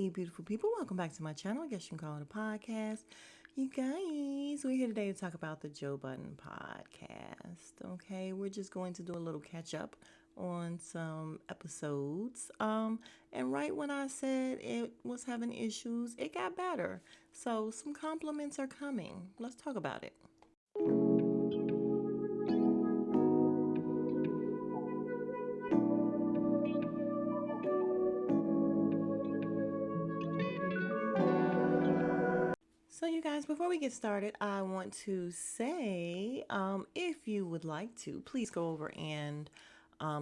Hey, beautiful people. Welcome back to my channel. I guess you can call it a podcast. You guys, we're here today to talk about the Joe Budden podcast. Okay, we're just going to do a little catch up on some episodes. And right when I said it was having issues, it got better. So some compliments are coming. Let's talk about it. So, you guys, before we get started, I want to say if you would like to, please go over and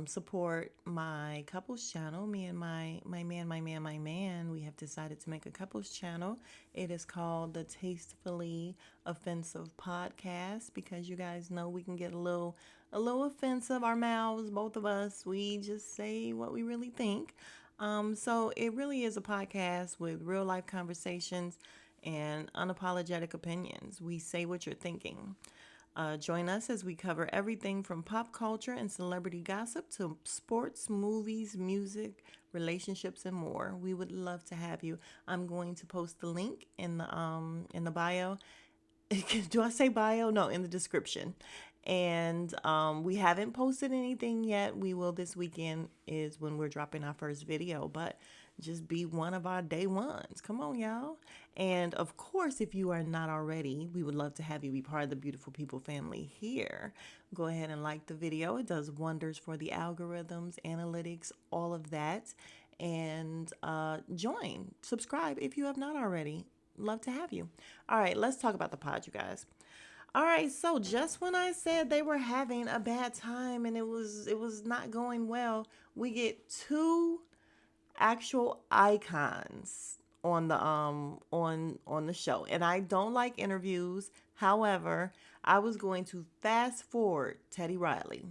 support my couples channel. Me and my man. We have decided to make a couples channel. It is called the Tastefully Offensive Podcast because you guys know we can get a little offensive. Our mouths, both of us, we just say what we really think. So it really is a podcast with real life conversations and unapologetic opinions. We say what you're thinking. Join us as we cover everything from pop culture and celebrity gossip to sports, movies, music, relationships, and more. We would love to have you. I'm going to post the link in the bio. Do I say bio? No, in the description. And we haven't posted anything yet. We will this weekend is when we're dropping our first video, but just be one of our day ones. Come on, y'all. And of course, if you are not already, we would love to have you be part of the beautiful people family here. Go ahead and like the video. It does wonders for the algorithms, analytics, all of that. And join, subscribe if you have not already. Love to have you. All right, let's talk about the pod, you guys. All right, so just when I said they were having a bad time and it was not going well, we get two actual icons on the show. And I don't like interviews. However, I was going to fast forward Teddy Riley.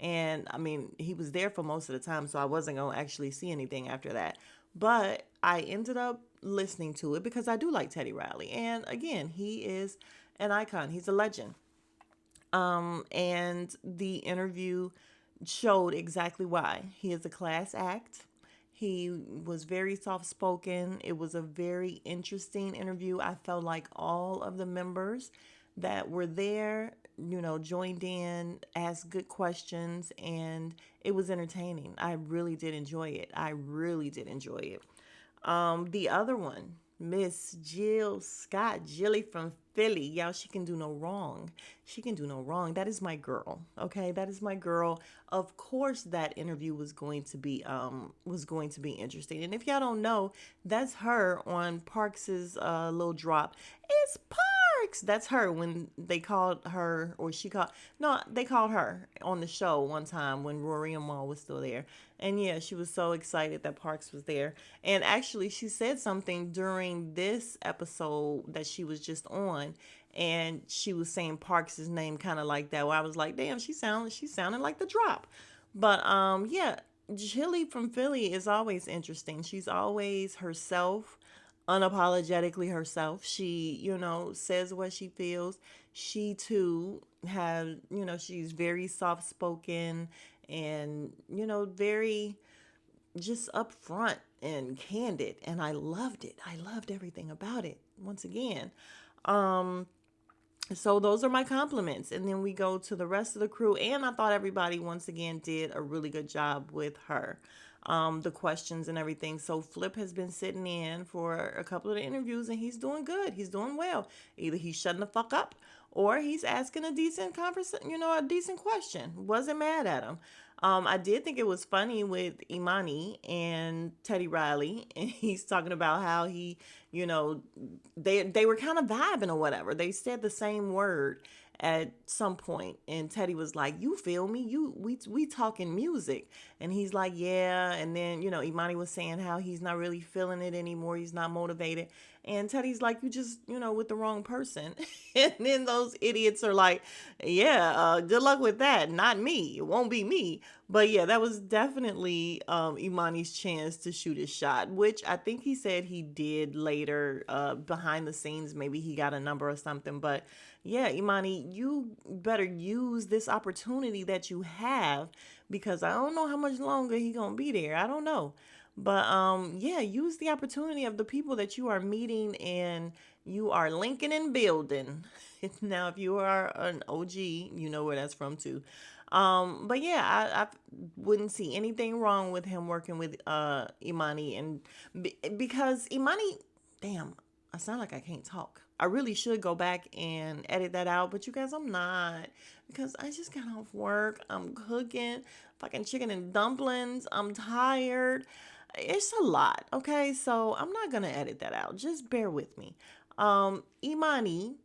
And I mean, he was there for most of the time, so I wasn't going to actually see anything after that. But I ended up listening to it because I do like Teddy Riley. And again, he is an icon. He's a legend. And the interview showed exactly why. He is a class act. He was very soft spoken. It was a very interesting interview. I felt like all of the members that were there, joined in, asked good questions, and it was entertaining. I really did enjoy it. I really did enjoy it. The other one, Miss Jill Scott, Jilly from Philly. Y'all, she can do no wrong. She can do no wrong. That is my girl. Okay, that is my girl. Of course, that interview was going to be interesting. And if y'all don't know, that's her on Parks's little drop. It's Parks. That's her when they called her, or she called. No, they called her on the show one time when Rory and Mal was still there. And yeah, she was so excited that Parks was there. And actually, she said something during this episode that she was just on, and she was saying Parks' name kind of like that. Where I was like, damn, she sounded like the drop. But yeah, Chili from Philly is always interesting. She's always herself, unapologetically herself. She, says what she feels. She too she's very soft spoken and, very just upfront and candid. And I loved it. I loved everything about it. Once again. So those are my compliments. And then we go to the rest of the crew. And I thought everybody once again did a really good job with her. The questions and everything. So Flip has been sitting in for a couple of the interviews and he's doing good. He's doing well. Either he's shutting the fuck up or he's asking a decent conversation, a decent question. Wasn't mad at him. I did think it was funny with Imani and Teddy Riley, and he's talking about how he, they were kind of vibing or whatever. They said the same word at some point, and Teddy was like, "You feel me? We talking music," and he's like, "Yeah." And then Imani was saying how he's not really feeling it anymore. He's not motivated, and Teddy's like, "You just with the wrong person." And then those idiots are like, "Yeah, good luck with that. Not me. It won't be me." But yeah, that was definitely Imani's chance to shoot his shot, which I think he said he did later behind the scenes. Maybe he got a number or something. But yeah, Imani, you better use this opportunity that you have because I don't know how much longer he gonna be there. I don't know. But yeah, use the opportunity of the people that you are meeting and you are linking and building. Now, if you are an OG, you know where that's from too. But yeah, I wouldn't see anything wrong with him working with Imani and because Imani, damn, I sound like I can't talk. I really should go back and edit that out, but you guys, I'm not because I just got off work. I'm cooking fucking chicken and dumplings. I'm tired. It's a lot, okay? So I'm not gonna edit that out. Just bear with me. Imani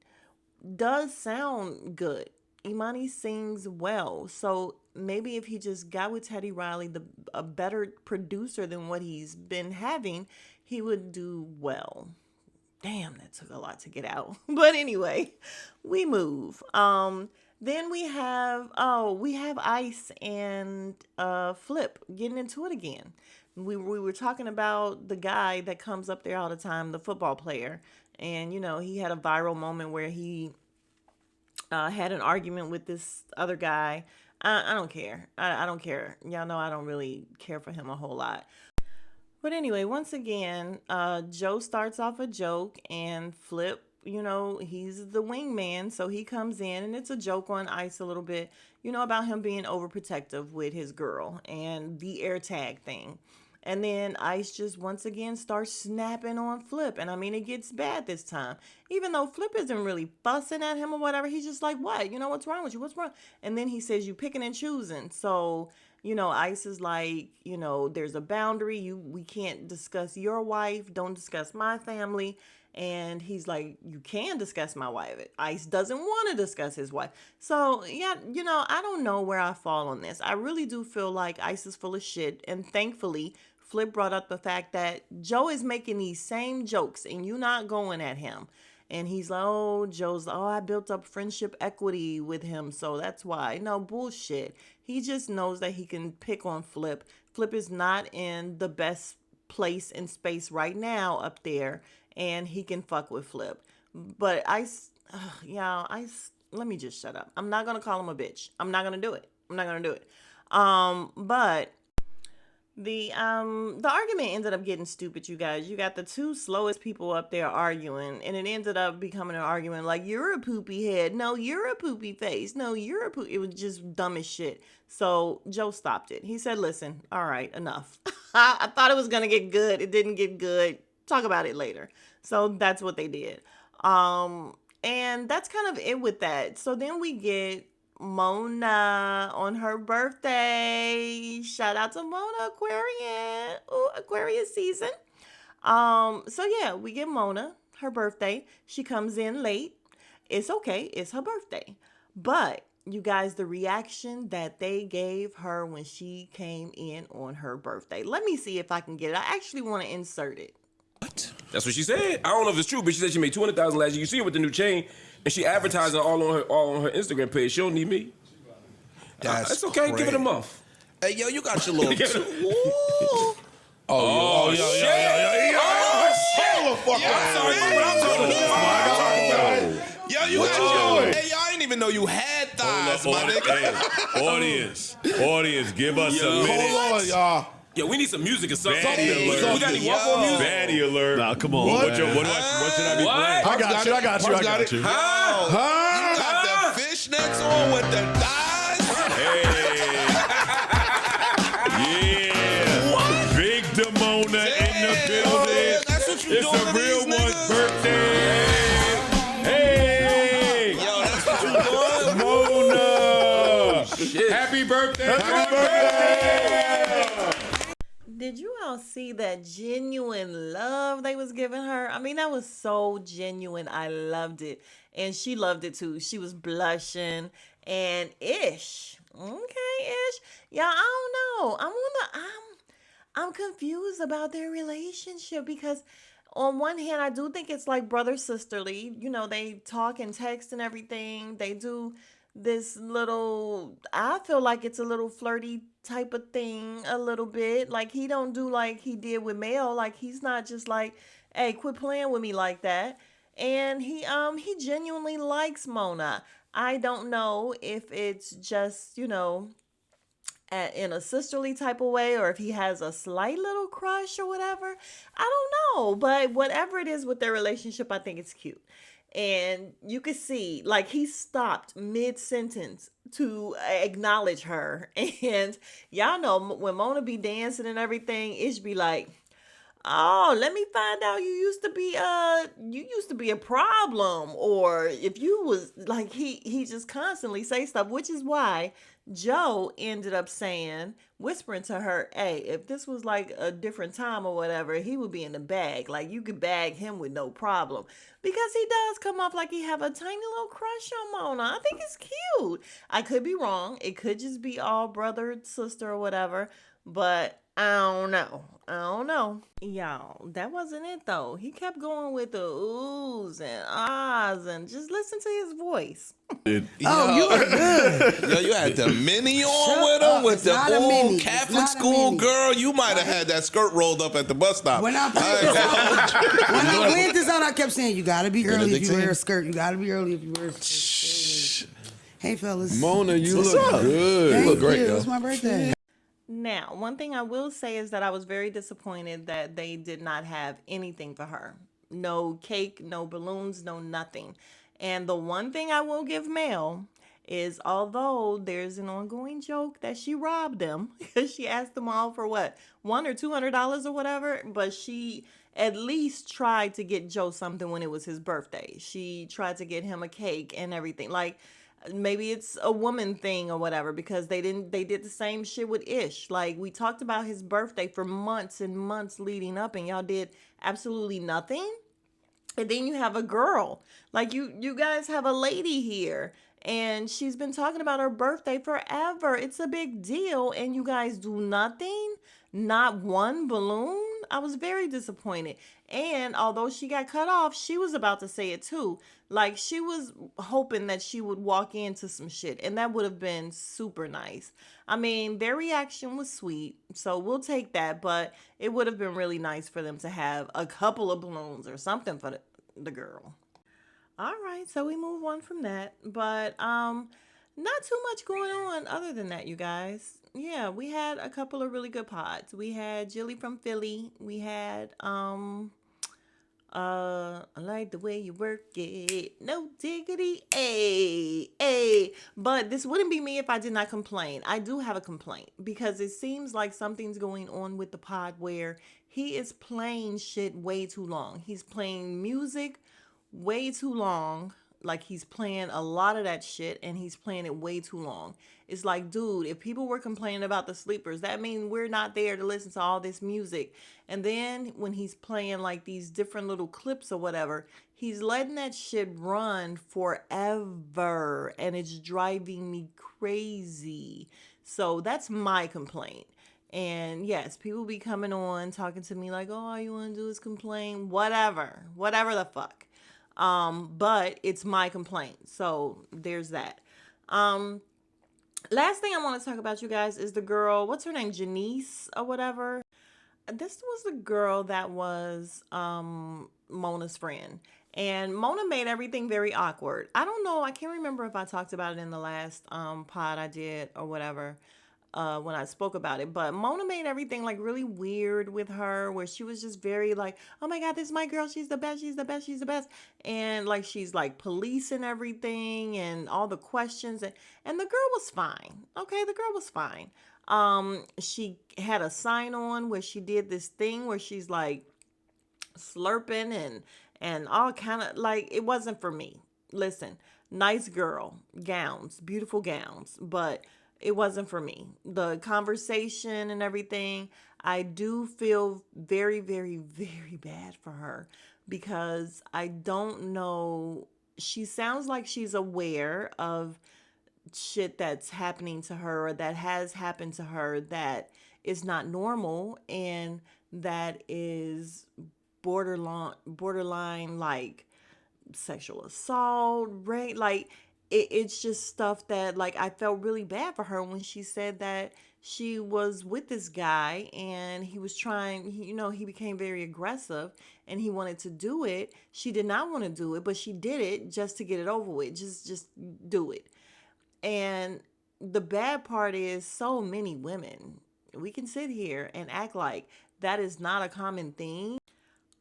does sound good. Imani sings well. So maybe if he just got with Teddy Riley, a better producer than what he's been having, he would do well. Damn, that took a lot to get out. But anyway, we move. Then we have Ice and Flip getting into it again. We were talking about the guy that comes up there all the time, the football player. And he had a viral moment where he had an argument with this other guy. I don't care. I don't care. Y'all know I don't really care for him a whole lot. But anyway, once again, Joe starts off a joke and Flip, he's the wingman. So he comes in and it's a joke on Ice a little bit, about him being overprotective with his girl and the air tag thing. And then Ice just once again starts snapping on Flip. And I mean, it gets bad this time. Even though Flip isn't really fussing at him or whatever, he's just like, what? What's wrong with you? What's wrong? And then he says, you picking and choosing. So, Ice is like, there's a boundary. We can't discuss your wife. Don't discuss my family. And he's like, you can discuss my wife. Ice doesn't want to discuss his wife. So, yeah, I don't know where I fall on this. I really do feel like Ice is full of shit. And thankfully, Flip brought up the fact that Joe is making these same jokes and you're not going at him. And he's like, I built up friendship equity with him. So that's why. No, bullshit. He just knows that he can pick on Flip. Flip is not in the best place and space right now up there. And he can fuck with Flip. But let me just shut up. I'm not going to call him a bitch. I'm not going to do it. But the argument ended up getting stupid, you guys. You got the two slowest people up there arguing, and it ended up becoming an argument like, you're a poopy head. No, you're a poopy face. No, you're a poop. It was just dumb as shit. So Joe stopped it. He said, listen, all right, enough. I thought it was going to get good. It didn't get good. Talk about it later. So that's what they did. And that's kind of it with that. So then we get Mona on her birthday. Shout out to Mona, Aquarian. Ooh, Aquarius season. So yeah, we get Mona, her birthday. She comes in late. It's okay. It's her birthday. But you guys, the reaction that they gave her when she came in on her birthday. Let me see if I can get it. I actually want to insert it. What? That's what she said. I don't know if it's true, but she said she made $200,000 last year. You see her with the new chain, and she advertising all on her Instagram page. She don't need me. That's okay. Crazy. Give it a month. Hey, yo, you got your little. Shit. Oh, shit. Yo, you got your. Hey, y'all ain't even know you had thighs, my nigga. Hey, audience, give us a minute. Hold on, y'all. Yo, we need some music or something. Vanity alert. We got any walk-on music? Vanity alert. Nah, come on. What should I be playing? I got you. You got the fishnets on with the thighs? Hey. Yeah. What? Big Demona in the building. That's what you It's doing a to real these one's niggas? birthday. Hey. Yo, that's what you doing? Mona. Shit. Happy birthday. Happy birthday. Did you all see that genuine love they was giving her? I mean, that was so genuine. I loved it. And she loved it too. She was blushing and Ish. Okay, Ish. Yeah, I don't know. I'm confused about their relationship because on one hand, I do think it's like brother sisterly. They talk and text and everything. They do this little, I feel like it's a little flirty type of thing a little bit. Like he don't do like he did with Mel. Like he's not just like, hey, quit playing with me like that. And he genuinely likes Mona. I don't know if it's just, in a sisterly type of way, or if he has a slight little crush or whatever. I don't know. But whatever it is with their relationship, I think it's cute. And you could see, like, he stopped mid-sentence to acknowledge her. And y'all know when Mona be dancing and everything, it should be like, oh, let me find out you used to be a problem. Or if you was like, he just constantly say stuff, which is why Joe ended up whispering to her, hey, if this was like a different time or whatever, he would be in the bag. Like, you could bag him with no problem. Because he does come off like he have a tiny little crush on Mona. I think it's cute. I could be wrong. It could just be all brother, sister, or whatever. But I don't know. Y'all, that wasn't it though. He kept going with the oohs and ahs and just listen to his voice. Oh, you were good. Yo, you had the mini on with him, with the old Catholic school girl. You might have had that skirt rolled up at the bus stop. When I planned this out, I kept saying, you gotta be early if you wear a skirt. You gotta be early if you wear a skirt. Hey, fellas. Mona, you look good. You look great, yo. It's my birthday. Now, one thing I will say is that I was very disappointed that they did not have anything for her. No cake, no balloons, no nothing. And the one thing I will give Mel is, although there's an ongoing joke that she robbed them because she asked them all for what, $100 or $200 or whatever, but she at least tried to get Joe something when it was his birthday. She tried to get him a cake and everything. Like, maybe it's a woman thing or whatever, because they did the same shit with Ish. Like, we talked about his birthday for months and months leading up, and y'all did absolutely nothing. And then you have a girl, like you guys have a lady here, and she's been talking about her birthday forever. It's a big deal, and you guys do nothing, not one balloon. I was very disappointed. And although she got cut off, she was about to say it too. Like, she was hoping that she would walk into some shit, and that would have been super nice. I mean, their reaction was sweet, so we'll take that, but it would have been really nice for them to have a couple of balloons or something for the girl. All right, so we move on from that, but not too much going on other than that, you guys. Yeah, we had a couple of really good pods. We had Jilly from Philly. We had I like the way you work it. No diggity. Hey. But this wouldn't be me if I did not complain. I do have a complaint because it seems like something's going on with the pod where he is playing shit way too long. He's playing music way too long. Like, he's playing a lot of that shit and he's playing it way too long. It's like, dude, if people were complaining about the sleepers, that means we're not there to listen to all this music. And then when he's playing like these different little clips or whatever, he's letting that shit run forever and it's driving me crazy. So that's my complaint. And yes, people be coming on talking to me like, oh, all you want to do is complain, whatever the fuck. But it's my complaint. So there's that. Last thing I want to talk about, you guys, is the girl, what's her name? Janice or whatever. This was the girl that was, Mona's friend. And Mona made everything very awkward. I don't know. I can't remember if I talked about it in the last, pod I did or whatever. When I spoke about it, but Mona made everything like really weird with her, where she was just very like, oh my God, this is my girl. She's the best. She's the best. She's the best. And like, she's like policing everything and all the questions. And the girl was fine. Okay. The girl was fine. She had a sign on where she did this thing where she's like slurping and all kind of like, it wasn't for me. Listen, nice girl, gowns, beautiful gowns, but it wasn't for me. The conversation and everything, I do feel very, very, very bad for her because I don't know. She sounds like she's aware of shit that's happening to her or that has happened to her that is not normal and that is borderline like sexual assault, rape, like it's just stuff that, like, I felt really bad for her when she said that she was with this guy and he was trying, he became very aggressive and he wanted to do it. She did not want to do it, but she did it just to get it over with. Just do it. And the bad part is so many women. We can sit here and act like that is not a common thing,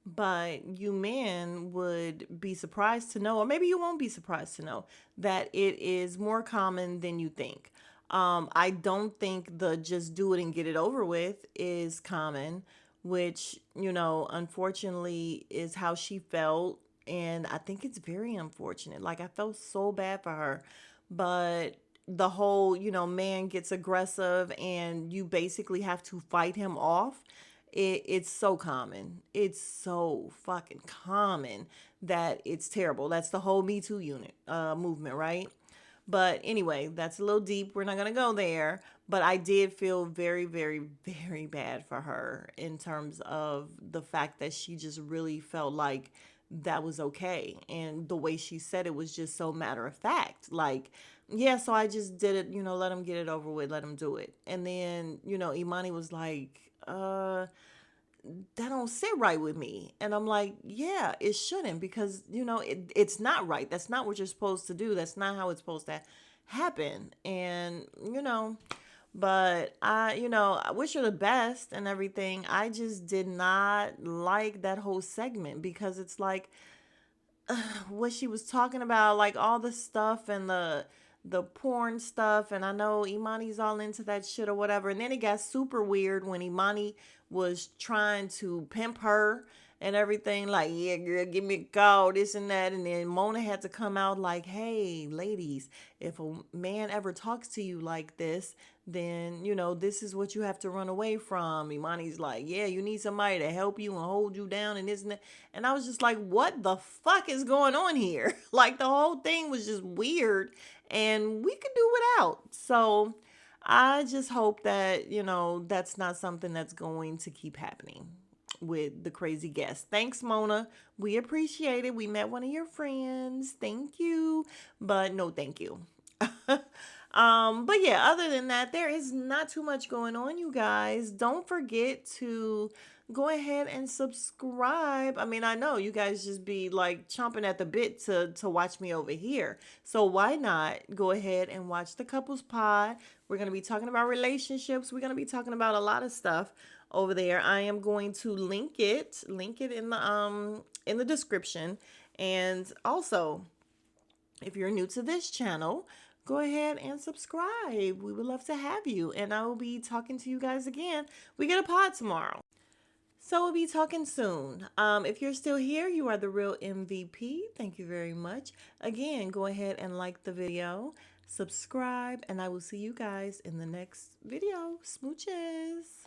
but you men would be surprised to know, or maybe you won't be surprised to know, that it is more common than you think. I don't think the just do it and get it over with is common, which, unfortunately is how she felt. And I think it's very unfortunate. Like, I felt so bad for her. But the whole, man gets aggressive and you basically have to fight him off. It's so common. It's so fucking common that it's terrible. That's the whole Me Too movement, right? But anyway, that's a little deep. We're not going to go there. But I did feel very, very, very bad for her in terms of the fact that she just really felt like that was okay. And the way she said it was just so matter of fact. Like, yeah, so I just did it, let him get it over with, let him do it. And then, Imani was like, that don't sit right with me. And I'm like, yeah, it shouldn't, because, it's not right. That's not what you're supposed to do. That's not how it's supposed to happen. And, but I wish her the best and everything. I just did not like that whole segment, because it's like what she was talking about, like all the stuff and the porn stuff. And I know Imani's all into that shit or whatever. And then it got super weird when Imani was trying to pimp her and everything. Like, yeah, girl, give me a call, this and that. And then Mona had to come out like, hey, ladies, if a man ever talks to you like this, then, this is what you have to run away from. Imani's like, yeah, you need somebody to help you and hold you down and this and that. And I was just like, what the fuck is going on here? Like, the whole thing was just weird and we could do without. So I just hope that, that's not something that's going to keep happening with the crazy guest. Thanks, Mona. We appreciate it. We met one of your friends. Thank you. But no, thank you. But yeah, other than that, there is not too much going on, you guys. Don't forget to go ahead and subscribe. I mean, I know you guys just be like chomping at the bit to watch me over here. So why not go ahead and watch the Couples Pod? We're going to be talking about relationships. We're going to be talking about a lot of stuff over there. I am going to link it in the description. And also, if you're new to this channel, go ahead and subscribe. We would love to have you. And I will be talking to you guys again. We get a pod tomorrow. So we'll be talking soon. If you're still here, you are the real MVP. Thank you very much. Again, go ahead and like the video, subscribe, and I will see you guys in the next video. Smooches.